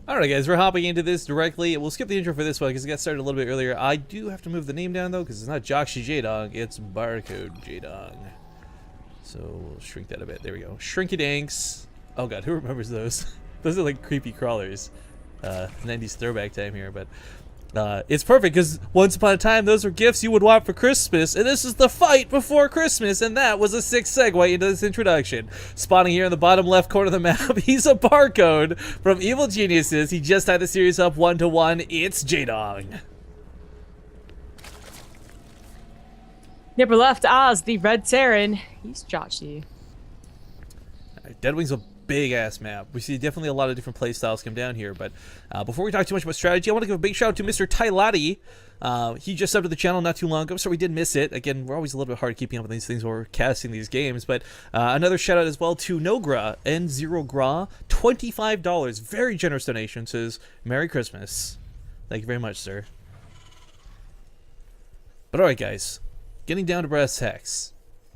Alright guys, we're hopping into this directly. We'll skip the intro for this one because it got started a little bit earlier. I do have to move the name down though because it's not Jjakji Jaedong, it's Barcode Jaedong. So we'll shrink that a bit. There we go. Shrinky-danks. Oh god, who remembers those? Those are like creepy crawlers. 90s throwback time here, but it's perfect because once upon a time those were gifts you would want for Christmas, and this is the fight before Christmas, and that was a sick segue into this introduction. Spawning here in the bottom left corner of the map, he's a barcode from Evil Geniuses. He just had the series up 1-1. It's Jaedong. Upper left, Oz, the Red Terran. He's Jjakji. Deadwing's a big-ass map. We see definitely a lot of different play styles come down here, but before we talk too much about strategy, I want to give a big shout out to Mr. Tylati. He just subbed to the channel not too long ago, so we did miss it. Again, we're always a little bit hard keeping up with these things when we're casting these games, but another shout out as well to Nogra and Zero Gra, $25. Very generous donation. Says, Merry Christmas. Thank you very much, sir. But alright, guys. Getting down to brass tacks.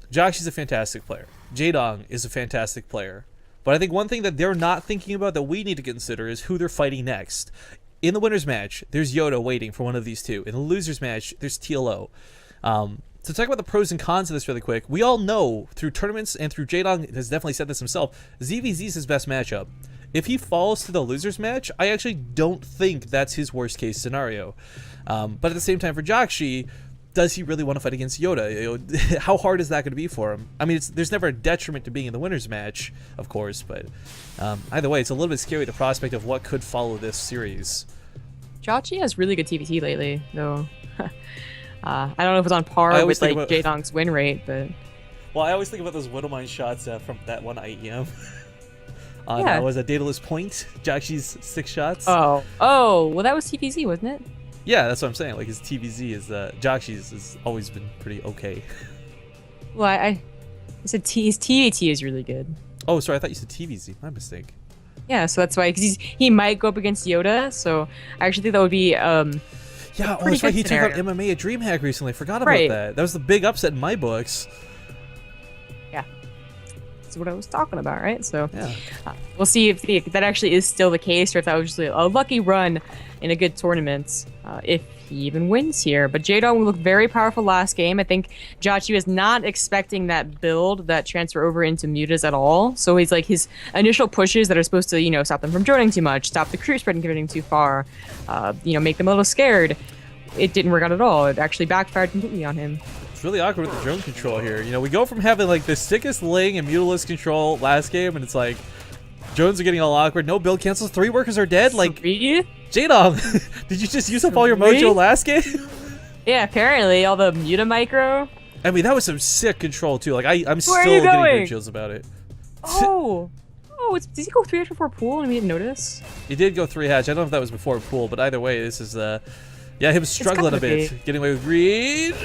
Jjakji's a fantastic player. Jaedong is a fantastic player. But I think one thing that they're not thinking about that we need to consider is who they're fighting next. In the winner's match, there's Yoda waiting for one of these two. In the loser's match, there's TLO. To talk about the pros and cons of this really quick, we all know through tournaments and through Jaedong has definitely said this himself, ZVZ is his best matchup. If he falls to the loser's match, I actually don't think that's his worst case scenario. But at the same time for Jjakji, does he really want to fight against Yoda? How hard is that going to be for him? I mean, there's never a detriment to being in the winner's match, of course, but either way, it's a little bit scary, the prospect of what could follow this series. Jjakji has really good TVT lately, though. I don't know if it's on par with like Jaedong's win rate, but... Well, I always think about those Widowmine shots from that one IEM. That was a Daedalus Point, Jjakji's 6 shots. Oh, well that was TVZ, wasn't it? Yeah, that's what I'm saying. Like his TVZ is Jjakji's has always been pretty okay. Well, I said his TVT is really good. Oh, sorry, I thought you said TVZ. My mistake. Yeah, so that's why, because he might go up against Yoda. So I actually think that would be yeah. Oh, that's right. He took out MMA at DreamHack recently. I forgot about that. That was the big upset in my books. Yeah, that's what I was talking about, right? So yeah. We'll see if that actually is still the case, or if that was just a lucky run in a good tournament, if he even wins here. But Jaedong looked very powerful last game. I think Jjakji was not expecting that build, that transfer over into mutas at all. So he's like, his initial pushes that are supposed to, you know, stop them from droning too much, stop the crew spread and getting too far, you know, make them a little scared. It didn't work out at all. It actually backfired completely on him. It's really awkward with the drone control here. You know, we go from having like the sickest Ling and mutalist control last game, and it's like, drones are getting all awkward. No build cancels. 3 workers are dead. Like, Jaedong, did you just use up all your mojo last game? Yeah, apparently. All the muta micro. I mean, that was some sick control, too. Like, I'm still getting good chills about it. Oh, did he go 3 hatch before pool and we didn't notice? He did go 3 hatch. I don't know if that was before pool, but either way, this is, yeah, him struggling a bit. Getting away with read.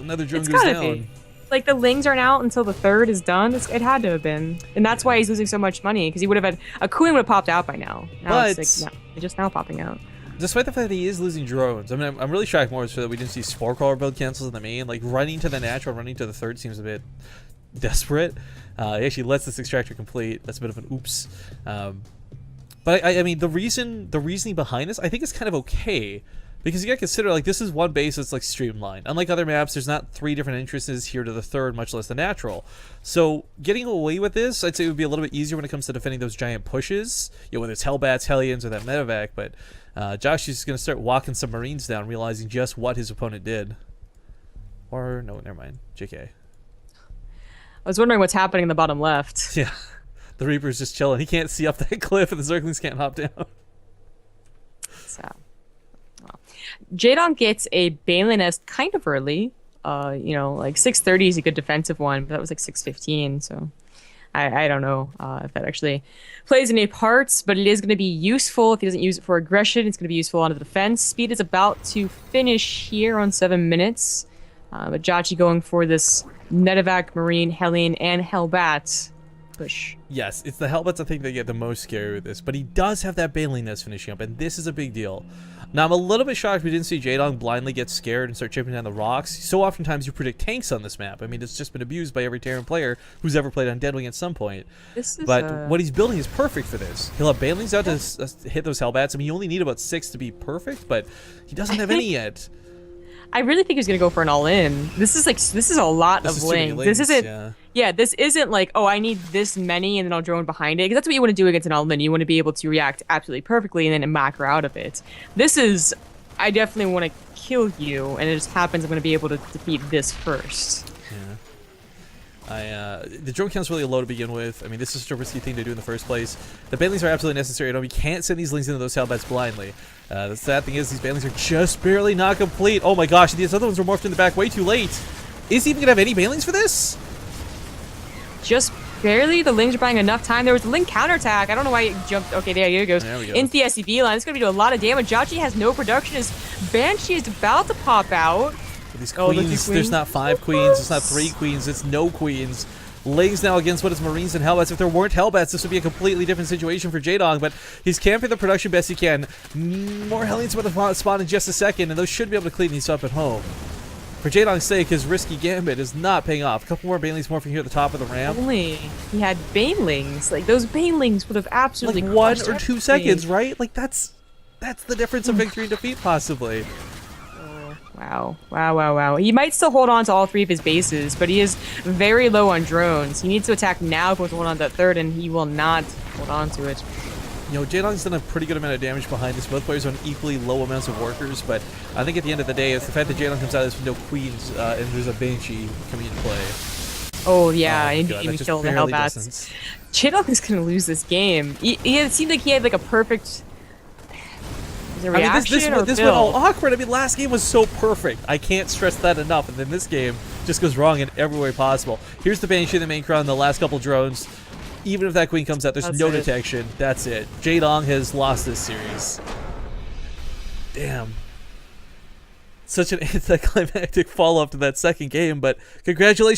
Another drone goes down. Like, the Lings aren't out until the 3rd is done. It had to have been. And that's why he's losing so much money, because he would have had... A Queen would have popped out by now. Now it's like, just now popping out. Despite the fact that he is losing drones, I mean, I'm really shocked more so that we didn't see Spore Crawler build cancels in the main. Like, running to the natural, running to the 3rd seems a bit desperate. He actually lets this extractor complete. That's a bit of an oops. But I mean, the reasoning behind this, I think is kind of okay. Because you gotta consider, like, this is one base that's, like, streamlined. Unlike other maps, there's not 3 different entrances here to the 3rd, much less the natural. So, getting away with this, I'd say it would be a little bit easier when it comes to defending those giant pushes. You know, whether it's Hellbats, Hellions, or that Medevac, but Jjakji's just gonna start walking some Marines down, realizing just what his opponent did. Or, no, never mind. JK. I was wondering what's happening in the bottom left. Yeah. The Reaper's just chilling. He can't see up that cliff, and the Zerglings can't hop down. So... Jaedong gets a Balin Nest kind of early. You know, like 6:30 is a good defensive one, but that was like 6:15, so I don't know if that actually plays any parts, but it is going to be useful. If he doesn't use it for aggression, it's going to be useful on the defense. Speed is about to finish here on 7 minutes, but Jjakji going for this Medevac, Marine, Hellion, and Hellbat. push. Yes, it's the Hellbats I think that get the most scary with this, but he does have that Baneling nest finishing up, and this is a big deal. Now, I'm a little bit shocked we didn't see Jaedong blindly get scared and start chipping down the rocks. So oftentimes you predict tanks on this map. I mean, it's just been abused by every Terran player who's ever played on Deadwing at some point. But what he's building is perfect for this. He'll have Banelings out to hit those Hellbats. I mean, you only need about 6 to be perfect, but he doesn't have any yet. I really think he's gonna go for an all-in. This is a lot of link. This isn't. Yeah, this isn't like, oh, I need this many and then I'll drone behind it. Because that's what you want to do against an all-in. You want to be able to react absolutely perfectly and then macro out of it. This is, I definitely want to kill you, and it just happens I'm going to be able to defeat this first. Yeah. The drone count's really low to begin with. I mean, this is such a risky thing to do in the first place. The Banelings are absolutely necessary. We can't send these Lings into those Hellbats blindly. The sad thing is these Banelings are just barely not complete. Oh my gosh, these other ones were morphed in the back way too late. Is he even going to have any Banelings for this? Just barely. The Lings are buying enough time. There was a Ling counterattack. I don't know why it jumped. Okay, there it goes. There we go. Into the SCV line. It's going to do a lot of damage. Jjakji has no production. His Banshee is about to pop out. These queens, there's not 5 queens, it's not 3 queens, it's no queens. Lings now against what is Marines and Hellbats. If there weren't Hellbats, this would be a completely different situation for Jaedong, but he's camping the production best he can. More Hellions about to spawn in just a second, and those should be able to clean these up at home. For Jaedong's sake, his risky gambit is not paying off. A couple more Banelings morphing here at the top of the ramp. Only he had Banelings. Like, those Banelings would have absolutely like 1 or 2 seconds, right? Like, that's the difference of victory and defeat, possibly. Wow. Wow, wow, wow. He might still hold on to all 3 of his bases, but he is very low on drones. He needs to attack now if he wants to hold on to that 3rd, and he will not hold on to it. You know, Jaedong's done a pretty good amount of damage behind this. Both players on equally low amounts of workers, but I think at the end of the day, it's the fact that Jaedong comes out of this with no queens, and there's a Banshee coming into play. Oh, yeah, and God, he even killed the Hellbats. Jaedong is going to lose this game. It seemed like he had, like, a perfect... I mean, this went all awkward. I mean, last game was so perfect. I can't stress that enough. And then this game just goes wrong in every way possible. Here's the Banshee, the main crown, the last couple drones. Even if that queen comes out, there's no detection. That's it. Jaedong has lost this series. Damn. Such an anticlimactic follow-up to that second game, but congratulations.